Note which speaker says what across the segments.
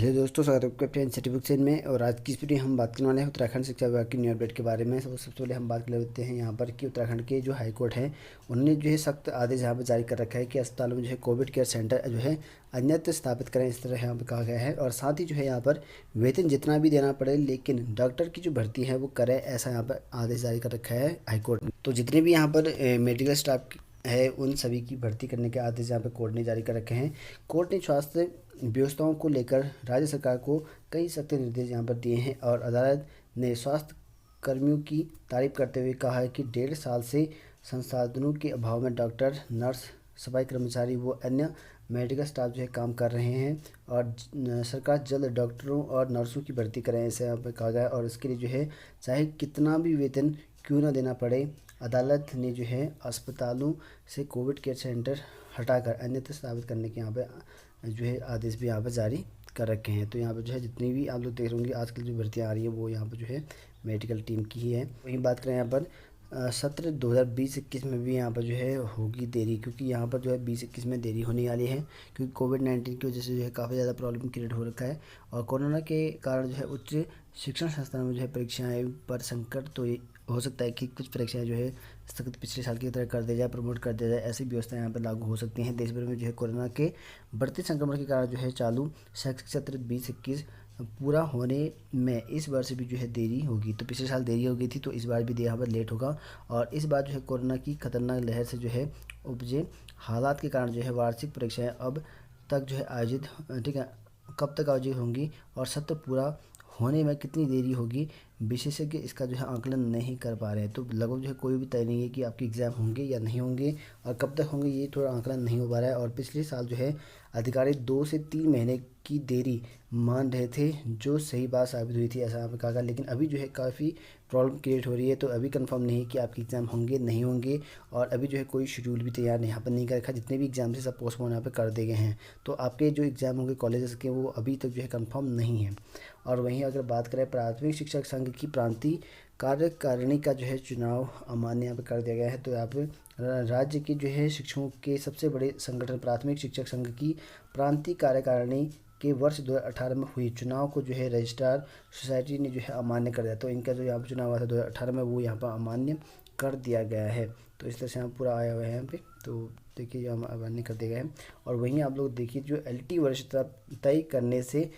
Speaker 1: Hello दोस्तों, स्वागत है आपका अपने सर्टिफिकेशन में। और आज की इस वीडियो हम बात करने वाले हैं उत्तराखंड शिक्षा विभाग की न्यू अपडेट के बारे में। सबसे पहले हम बात कर लेते हैं यहाँ पर कि उत्तराखंड के जो हाई कोर्ट हैं उन्होंने जो है सख्त आदेश यहाँ पर जारी कर रखा है कि अस्पतालों में जो है कोविड केयर सेंटर जो है अन्यत्र स्थापित करें, इस तरह यहाँ पर कहा गया है। और साथ ही जो है यहाँ पर वेतन जितना भी देना पड़े लेकिन डॉक्टर की जो भर्ती है वो करें, ऐसा यहाँ पर आदेश जारी कर रखा है हाईकोर्ट ने। तो जितने भी यहाँ पर मेडिकल स्टाफ है उन सभी की भर्ती करने के आदेश यहाँ पर कोर्ट ने जारी कर रखे हैं। कोर्ट ने स्वास्थ्य व्यवस्थाओं को लेकर राज्य सरकार को कई सख्त निर्देश यहाँ पर दिए हैं और अदालत ने स्वास्थ्य कर्मियों की तारीफ करते हुए कहा है कि 1.5 साल से संसाधनों के अभाव में डॉक्टर, नर्स, सफाई कर्मचारी व अन्य मेडिकल स्टाफ जो है काम कर रहे हैं और सरकार जल्द डॉक्टरों और नर्सों की भर्ती करें, ऐसे यहाँ पर कहा गया है। और इसके लिए जो है चाहे कितना भी वेतन क्यों ना देना पड़े, अदालत ने जो है अस्पतालों से कोविड केयर सेंटर हटाकर अन्यत्र स्थापित करने के यहाँ पे जो है आदेश भी यहाँ पर जारी कर रखे हैं। तो यहाँ पर जो है जितनी भी आप लोग देख रहे होंगे आजकल जो भर्तियाँ आ रही है वो यहाँ पर जो है मेडिकल टीम की ही है। वहीं बात करें यहाँ पर सत्र 2020-21 में भी यहाँ पर जो है होगी देरी, क्योंकि यहाँ पर जो है 20-21 में देरी होने वाली है क्योंकि कोविड-19 की वजह से जो है काफ़ी ज़्यादा प्रॉब्लम क्रिएट हो रखा है। और कोरोना के कारण जो है उच्च शिक्षण संस्थानों में जो है परीक्षाएं पर संकट तो हो सकता है कि कुछ परीक्षाएं जो है स्थगित पिछले साल की तरह कर दिया जाए, प्रमोट कर दिया जाए, ऐसी व्यवस्था यहाँ पर लागू हो सकती हैं। देश भर में जो है कोरोना के बढ़ते संक्रमण के कारण जो है चालू शैक्षिक सत्र 20-21 पूरा होने में इस वर्ष भी जो है देरी होगी। तो पिछले साल देरी हो गई थी, तो इस बार भी यहाँ पर लेट होगा। और इस बार जो है कोरोना की खतरनाक लहर से जो है उपजे हालात के कारण जो है वार्षिक परीक्षाएं अब तक जो है आयोजित, ठीक है, कब तक आयोजित होंगी और सत्र पूरा होने में कितनी देरी होगी, विशेषज्ञ इसका जो है आकलन नहीं कर पा रहे हैं। तो लगभग जो है कोई भी तय नहीं है कि आपके एग्ज़ाम होंगे या नहीं होंगे और कब तक होंगे, ये थोड़ा आकलन नहीं हो पा रहा है। और पिछले साल जो है अधिकारी 2 से 3 महीने की देरी मान रहे थे, जो सही बात साबित हुई थी, ऐसा यहाँ पर कहा। लेकिन अभी जो है काफ़ी प्रॉब्लम क्रिएट हो रही है, तो अभी कंफर्म नहीं है कि आपके एग्ज़ाम होंगे नहीं होंगे। और अभी जो है कोई शेड्यूल भी तैयार यहाँ पर नहीं कर रखा, जितने भी एग्ज़ाम से सब पोस्टपोन यहाँ पर कर दिए गए हैं। तो आपके जो एग्ज़ाम होंगे कॉलेजेस के वो अभी तक जो है कंफर्म नहीं है। और वहीं अगर बात करें प्राथमिक शिक्षक संघ की प्रांतीय कार्यकारिणी का जो है चुनाव अमान्य यहाँ पर कर दिया गया है। तो यहाँ पर राज्य के जो है शिक्षकों के सबसे बड़े संगठन प्राथमिक शिक्षक संघ की प्रांतीय कार्यकारिणी के वर्ष 2018 में हुई चुनाव को जो है रजिस्ट्रार सोसाइटी ने जो है अमान्य कर दिया। तो इनका जो यहाँ पर चुनाव हुआ था 2018 में, वो यहाँ पर अमान्य कर दिया गया है। तो इस तरह से यहाँ पूरा आया हुआ है यहाँ पे, तो देखिए यहाँ अमान्य कर दिया गया है। और वहीं आप लोग देखिए जो LT वरिष्ठता तय करने से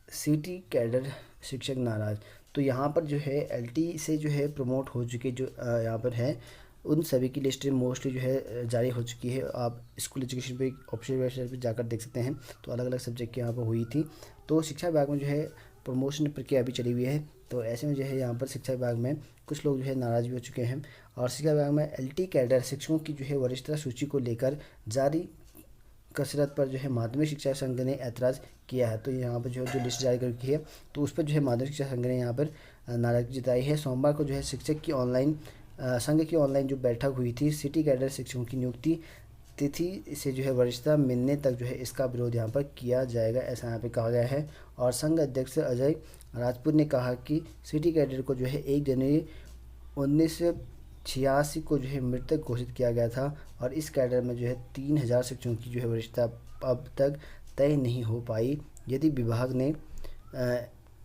Speaker 1: सिटी कैडर शिक्षक नाराज। तो यहाँ पर जो है LT से जो है प्रमोट हो चुके जो यहाँ पर है उन सभी की लिस्ट मोस्टली जो है जारी हो चुकी है। आप स्कूल एजुकेशन पे ऑफिशियल वेबसाइट पर जाकर देख सकते हैं। तो अलग अलग सब्जेक्ट की यहाँ पर हुई थी। तो शिक्षा विभाग में जो है प्रमोशन प्रक्रिया अभी चली हुई है। तो ऐसे में जो है यहाँ पर शिक्षा विभाग में कुछ लोग जो है नाराज़ भी हो चुके हैं। और शिक्षा विभाग में LT कैडर शिक्षकों की जो है वरिष्ठता सूची को लेकर जारी कसरत पर जो है माध्यमिक शिक्षा संघ ने ऐतराज़ किया है। तो यहाँ पर जो लिस्ट जारी कर की है तो उस पर जो है माध्यमिक शिक्षा संघ ने यहाँ पर नाराजगी जताई है। सोमवार को जो है शिक्षक की ऑनलाइन संघ की ऑनलाइन जो बैठक हुई थी, सिटी कैडर शिक्षकों की नियुक्ति तिथि से जो है वरिष्ठता मिलने तक जो है इसका विरोध यहाँ पर किया जाएगा, ऐसा यहाँ पे कहा गया है। और संघ अध्यक्ष अजय राजपूत ने कहा कि सिटी कैडर को जो है 1 जनवरी 1986 को जो है मृतक घोषित किया गया था। और इस कैडर में जो है 3000 शिक्षकों की जो है वरिष्ठता अब तक तय नहीं हो पाई। यदि विभाग ने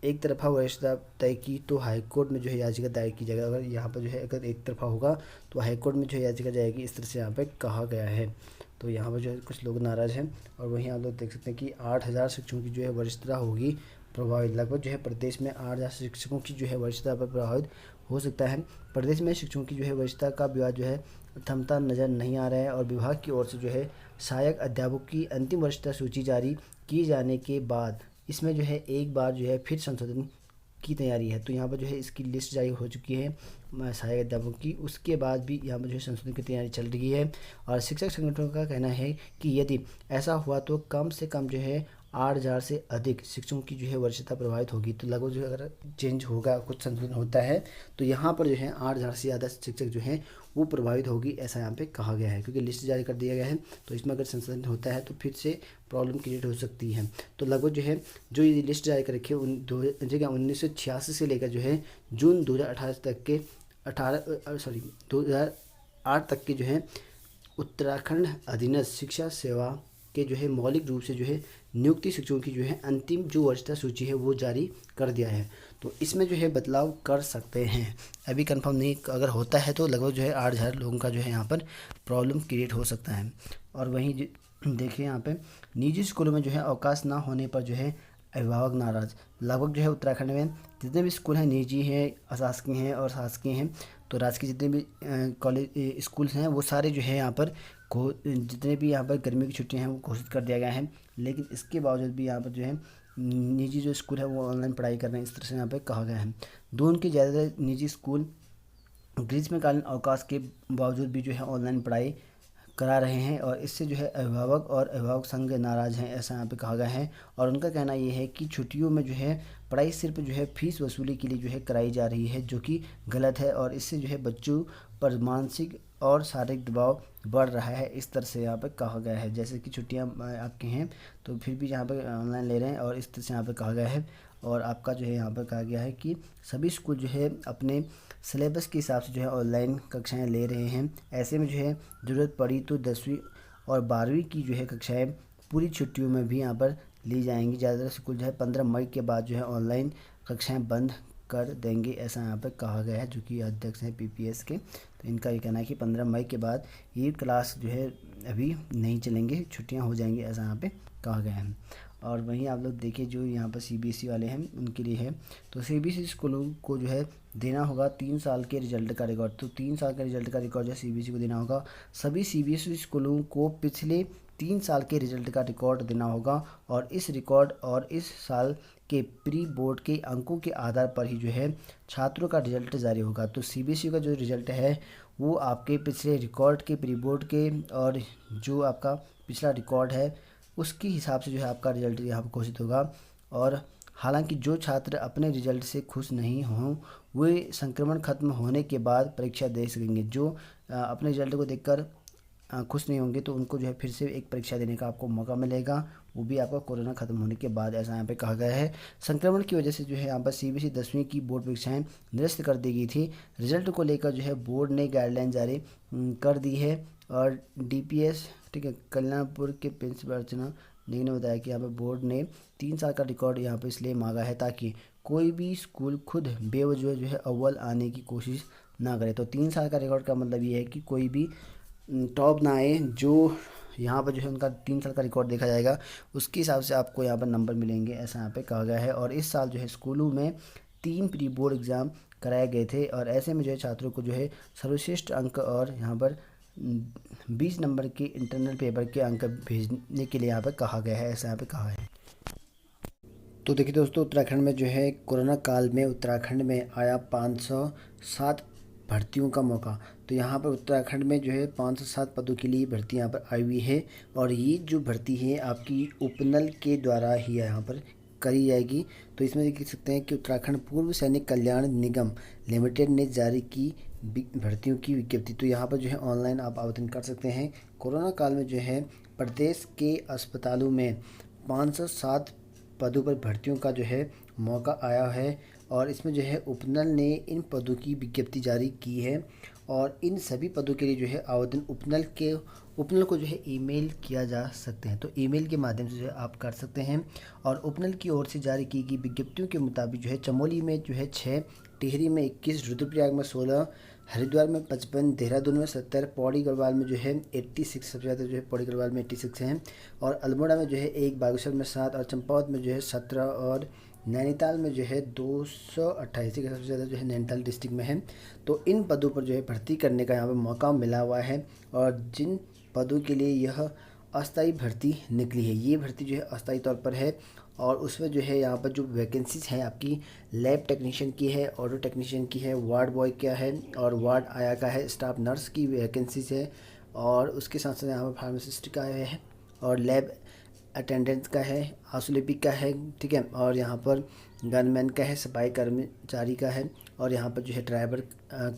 Speaker 1: एक तरफा वरिष्ठता तय की तो हाईकोर्ट में जो है याचिका दायर की जाएगी। अगर यहाँ पर जो है अगर एक तरफा होगा तो हाईकोर्ट में जो है याचिका जाएगी, इस तरह से यहाँ पे कहा गया है। तो यहाँ पर जो है कुछ लोग नाराज़ हैं। और वहीं आप लोग देख सकते हैं कि 8000 शिक्षकों की जो है वरिष्ठता होगी प्रभावित। लगभग जो है प्रदेश में 8000 शिक्षकों की जो है वरिष्ठता पर प्रभावित हो सकता है। प्रदेश में शिक्षकों की जो है वरिष्ठता का विवाद जो है थमता नज़र नहीं आ रहा है। और विभाग की ओर से जो है सहायक अध्यापक की अंतिम वरिष्ठता सूची जारी की जाने के बाद इसमें जो है एक बार जो है फिर संशोधन की तैयारी है। तो यहाँ पर जो है इसकी लिस्ट जारी हो चुकी है सहायक अध्यापकों की, उसके बाद भी यहाँ पर जो है संशोधन की तैयारी चल रही है। और शिक्षक संगठनों का कहना है कि यदि ऐसा हुआ तो कम से कम जो है 8000 से अधिक शिक्षकों की जो है वरिष्ठता प्रभावित होगी। तो लगभग जो है अगर चेंज होगा, कुछ संशोधन होता है तो यहाँ पर जो है 8000 से ज़्यादा शिक्षक जो हैं वो प्रभावित होगी, ऐसा यहाँ पे कहा गया है। क्योंकि लिस्ट जारी कर दिया गया है तो इसमें अगर संशोधन होता है तो फिर से प्रॉब्लम क्रिएट हो सकती है। तो लगभग जो है जो ये लिस्ट जारी कर रखी है 1986 से लेकर जो है जून 2018 तक के 2008 तक के जो है उत्तराखंड अधीनस्थ शिक्षा सेवा के जो है मौलिक रूप से जो है नियुक्ति शिक्षकों की जो है अंतिम जो वरिष्ठता सूची है वो जारी कर दिया है। तो इसमें जो है बदलाव कर सकते हैं, अभी कंफर्म नहीं, अगर होता है तो लगभग जो है 8,000 लोगों का जो है यहाँ पर प्रॉब्लम क्रिएट हो सकता है। और वहीं देखिए यहाँ पे निजी स्कूलों में जो है अवकाश ना होने पर जो है अभिभावक नाराज़। लगभग जो है उत्तराखंड में जितने भी स्कूल हैं, निजी हैं, अशासकीय हैं और शासकीय हैं, तो राजकीय जितने भी कॉलेज स्कूल्स हैं वो सारे जो है यहाँ पर जितने भी यहाँ पर गर्मी की छुट्टियां हैं वो घोषित कर दिया गया है। लेकिन इसके बावजूद भी यहाँ पर जो है निजी जो स्कूल है वो ऑनलाइन पढ़ाई कर रहे हैं, इस तरह से यहाँ पर कहा गया है। दून के ज़्यादातर निजी स्कूल ग्रीष्मकालीन अवकाश के बावजूद भी जो है ऑनलाइन पढ़ाई करा रहे हैं, और इससे जो है अभिभावक और अभिभावक संघ नाराज़ हैं, ऐसा यहाँ पे कहा गया है। और उनका कहना ये है कि छुट्टियों में जो है पढ़ाई सिर्फ जो है फीस वसूली के लिए जो है कराई जा रही है, जो कि गलत है, और इससे जो है बच्चों पर मानसिक और शारीरिक दबाव बढ़ रहा है, इस तरह से यहाँ पर कहा गया है। जैसे कि छुट्टियाँ आपकी हैं तो फिर भी यहाँ पर ऑनलाइन ले रहे हैं, और इस तरह से यहाँ पर कहा गया है। और आपका जो है यहाँ पर कहा गया है कि सभी स्कूल जो है अपने सिलेबस के हिसाब से जो है ऑनलाइन कक्षाएं ले रहे हैं। ऐसे में जो है ज़रूरत पड़ी तो 10वीं और 12वीं की जो है कक्षाएं पूरी छुट्टियों में भी यहाँ पर ली जाएंगी। ज़्यादातर स्कूल जो है 15 मई के बाद जो है ऑनलाइन कक्षाएं बंद कर देंगे, ऐसा यहाँ पर कहा गया है, जो कि अध्यक्ष हैं पीपीएस के। तो इनका ये कहना है कि 15 मई के बाद ये क्लास जो है अभी नहीं चलेंगे, छुट्टियाँ हो जाएंगी, ऐसा यहाँ पर कहा गया है। और वहीं आप लोग देखिए जो यहाँ पर सीबीएसई वाले हैं उनके लिए है, तो सीबीएसई स्कूलों को जो है देना होगा 3 साल के रिजल्ट का रिकॉर्ड। तो 3 साल का रिजल्ट का रिकॉर्ड जो है सीबीएसई को देना होगा। सभी सीबीएसई स्कूलों को पिछले 3 साल के रिजल्ट का रिकॉर्ड देना होगा, और इस रिकॉर्ड और इस साल के प्री बोर्ड के अंकों के आधार पर ही जो है छात्रों का रिजल्ट जारी होगा। तो सीबीएसई का जो रिजल्ट है वो आपके पिछले रिकॉर्ड के, प्री बोर्ड के, और जो आपका पिछला रिकॉर्ड है उसके हिसाब से जो है आपका रिजल्ट यहाँ पर घोषित होगा। और हालांकि जो छात्र अपने रिजल्ट से खुश नहीं हों वे संक्रमण खत्म होने के बाद परीक्षा दे सकेंगे। जो अपने रिजल्ट को देखकर खुश नहीं होंगे तो उनको जो है फिर से एक परीक्षा देने का आपको मौका मिलेगा, वो भी आपका कोरोना खत्म होने के बाद, ऐसा यहाँ पे कहा गया है। संक्रमण की वजह से जो है यहाँ पर सीबीएसई 10वीं की बोर्ड परीक्षाएं निरस्त कर दी गई थी। रिजल्ट को लेकर जो है बोर्ड ने गाइडलाइन जारी कर दी है। और डीपीएस, ठीक है, कल्याणपुर के प्रिंसिपल अर्चना नेगी ने बताया कि यहाँ पर बोर्ड ने 3 साल का रिकॉर्ड यहाँ पर इसलिए मांगा है ताकि कोई भी स्कूल खुद बेवजह जो है अव्वल आने की कोशिश ना करे। तो 3 साल का रिकॉर्ड का मतलब ये है कि कोई भी टॉप ना आए, जो यहाँ पर जो है उनका 3 साल का रिकॉर्ड देखा जाएगा, उसके हिसाब से आपको यहाँ पर नंबर मिलेंगे, ऐसा यहाँ पे कहा गया है। और इस साल जो है स्कूलों में 3 प्री बोर्ड एग्ज़ाम कराए गए थे, और ऐसे में जो है छात्रों को जो है सर्वश्रेष्ठ अंक और यहाँ पर 20 नंबर के इंटरनल पेपर के अंक भेजने के लिए यहाँ पर कहा गया है, ऐसा यहाँ पे कहा है। तो देखिए दोस्तों, उत्तराखंड में जो है कोरोना काल में उत्तराखंड में आया 507 भर्तियों का मौका। तो यहाँ पर उत्तराखंड में जो है 507 पदों के लिए भर्ती यहाँ पर आई हुई है, और ये जो भर्ती है आपकी उपनल के द्वारा ही यहाँ पर करी जाएगी। तो इसमें देख सकते हैं कि उत्तराखंड पूर्व सैनिक कल्याण निगम लिमिटेड ने जारी की भर्तियों की विज्ञप्ति। तो यहाँ पर जो है ऑनलाइन आप आवेदन कर सकते हैं। कोरोना काल में जो है प्रदेश के अस्पतालों में 507 पदों पर भर्तियों का जो है मौका आया है, और इसमें जो है उपनल ने इन पदों की विज्ञप्ति जारी की है। और इन सभी पदों के लिए जो है आवेदन उपनल को जो है ईमेल किया जा सकते हैं। तो ईमेल के माध्यम से जो है आप कर सकते हैं। और उपनल की ओर से जारी की गई विज्ञप्तियों के मुताबिक जो है चमोली में जो है 6, टिहरी में 21, रुद्रप्रयाग में 16, हरिद्वार में 55, देहरादून में 70, पौड़ी गढ़वाल में जो है 86, सबसे ज़्यादा जो है पौड़ी गढ़वाल में 86 हैं, और अल्मोड़ा में जो है 1, बागेश्वर में 7, और चंपावत में जो है 17, और नैनीताल में जो है 228 का सबसे ज़्यादा जो है नैनीताल डिस्ट्रिक्ट में है। तो इन पदों पर जो है भर्ती करने का यहाँ पर मौका मिला हुआ है, और जिन पदों के लिए यह अस्थायी भर्ती निकली है, ये भर्ती जो है अस्थायी तौर पर है। और उसमें जो है यहाँ पर जो वैकेंसीज हैं आपकी लैब टेक्नीशियन की है, ऑटो टेक्नीशियन की है, वार्ड बॉय का है, और वार्ड आया का है, स्टाफ नर्स की वैकेंसीज है, और उसके साथ साथ यहाँ पर फार्मासिस्ट का है, और लैब अटेंडेंट का है, आशुलिपिक का है, ठीक है, और यहाँ पर गनमैन का है, सफाई कर्मचारी का है, और यहाँ पर जो है ड्राइवर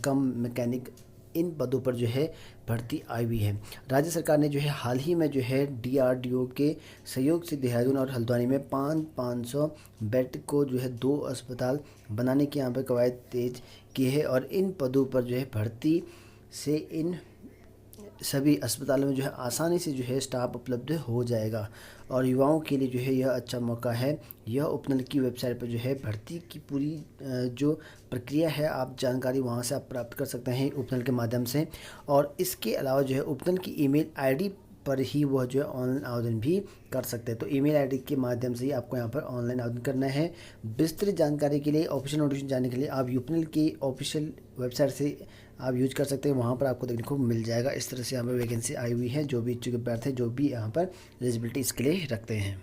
Speaker 1: कम मैकेनिक, इन पदों पर जो है भर्ती आई हुई है। राज्य सरकार ने जो है हाल ही में जो है डीआरडीओ के सहयोग से देहरादून और हल्द्वानी में 500 बेड को जो है 2 अस्पताल बनाने की यहाँ पर कवायद तेज की है, और इन पदों पर जो है भर्ती से इन सभी अस्पतालों में जो है आसानी से जो है स्टाफ उपलब्ध हो जाएगा और युवाओं के लिए जो है यह अच्छा मौका है। यह उपनल की वेबसाइट पर जो है भर्ती की पूरी जो प्रक्रिया है आप जानकारी वहां से आप प्राप्त कर सकते हैं उपनल के माध्यम से। और इसके अलावा जो है उपनल की ईमेल आईडी पर ही वह जो है ऑनलाइन आवेदन भी कर सकते हैं। तो ईमेल आईडी के माध्यम से ही आपको यहाँ पर ऑनलाइन आवेदन करना है। विस्तृत जानकारी के लिए ऑफिशियल नोटिफिकेशन जानने के लिए आप यूपीएल की ऑफिशियल वेबसाइट से आप यूज कर सकते हैं, वहाँ पर आपको देखने को मिल जाएगा। इस तरह से यहाँ पर वैकेंसी आई हुई है। जो भी इच्छुक अभ्यर्थी हैं जो भी यहाँ पर एलिजिबिलिटी इसके लिए रखते हैं।